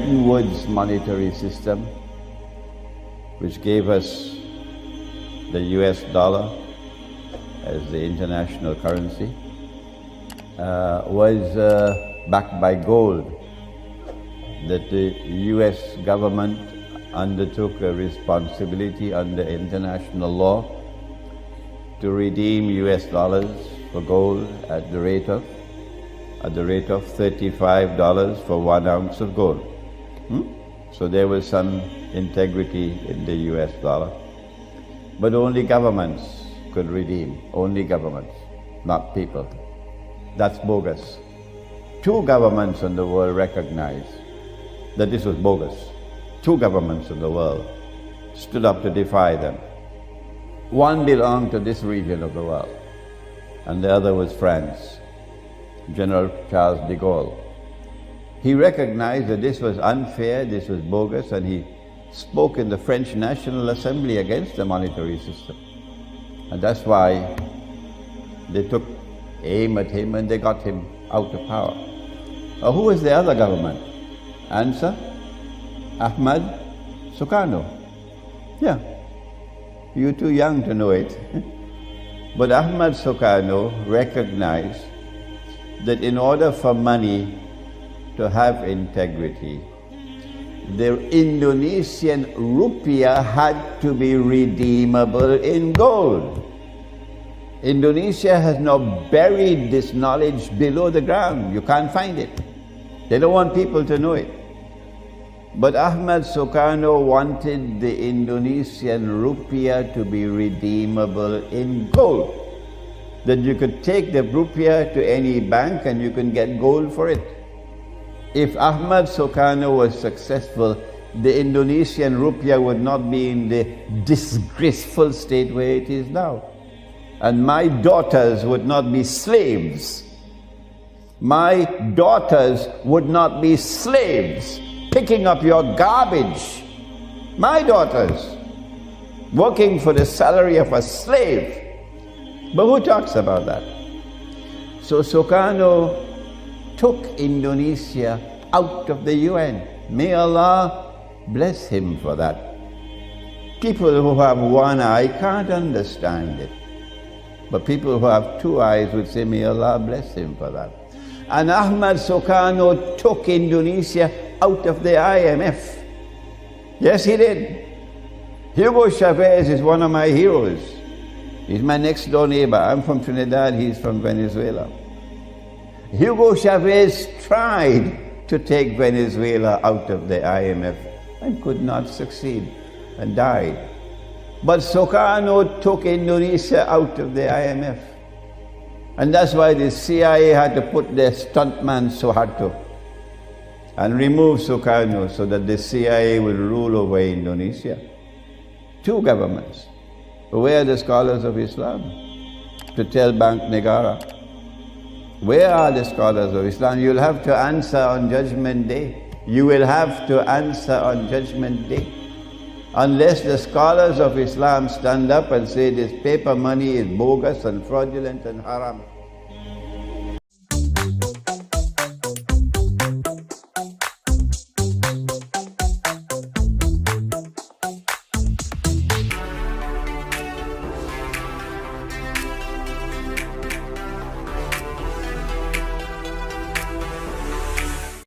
Bretton Woods monetary system, which gave us the US dollar as the international currency, was backed by gold, that the US government undertook a responsibility under international law to redeem US dollars for gold at the rate of $35 for 1 ounce of gold. So there was some integrity in the US dollar. But only governments could redeem, only governments, not people. That's bogus. 2 governments in the world recognized that this was bogus. 2 governments in the world stood up to defy them. One belonged to this region of the world, and the other was France, General Charles de Gaulle. He recognized that this was unfair, this was bogus, and he spoke in the French National Assembly against the monetary system. And that's why they took aim at him and they got him out of power. Who was the other government? Answer? Ahmad Sukarno. Yeah, you're too young to know it. But Ahmad Sukarno recognized that in order for money to have integrity, the Indonesian rupiah had to be redeemable in gold. Indonesia has now buried this knowledge below the ground. You can't find it. They don't want people to know it. But Ahmad Sukarno wanted the Indonesian rupiah to be redeemable in gold. That you could take the rupiah to any bank and you can get gold for it. If Ahmad Sukarno was successful, the Indonesian rupiah would not be in the disgraceful state where it is now. And my daughters would not be slaves. My daughters would not be slaves picking up your garbage. My daughters working for the salary of a slave. But who talks about that? So Sukarno took Indonesia out of the UN. May Allah bless him for that. People who have one eye can't understand it. But people who have 2 eyes would say, may Allah bless him for that. And Ahmad Sukarno took Indonesia out of the IMF. Yes, he did. Hugo Chavez is one of my heroes. He's my next door neighbor. I'm from Trinidad, he's from Venezuela. Hugo Chavez tried to take Venezuela out of the IMF and could not succeed and died. But Sukarno took Indonesia out of the IMF. And that's why the CIA had to put their stuntman Suharto and remove Sukarno so that the CIA will rule over Indonesia. 2 governments. Where are the scholars of Islam to tell Bank Negara? Where are the scholars of Islam? You'll have to answer on Judgment Day. You will have to answer on Judgment Day. Unless the scholars of Islam stand up and say this paper money is bogus and fraudulent and haram.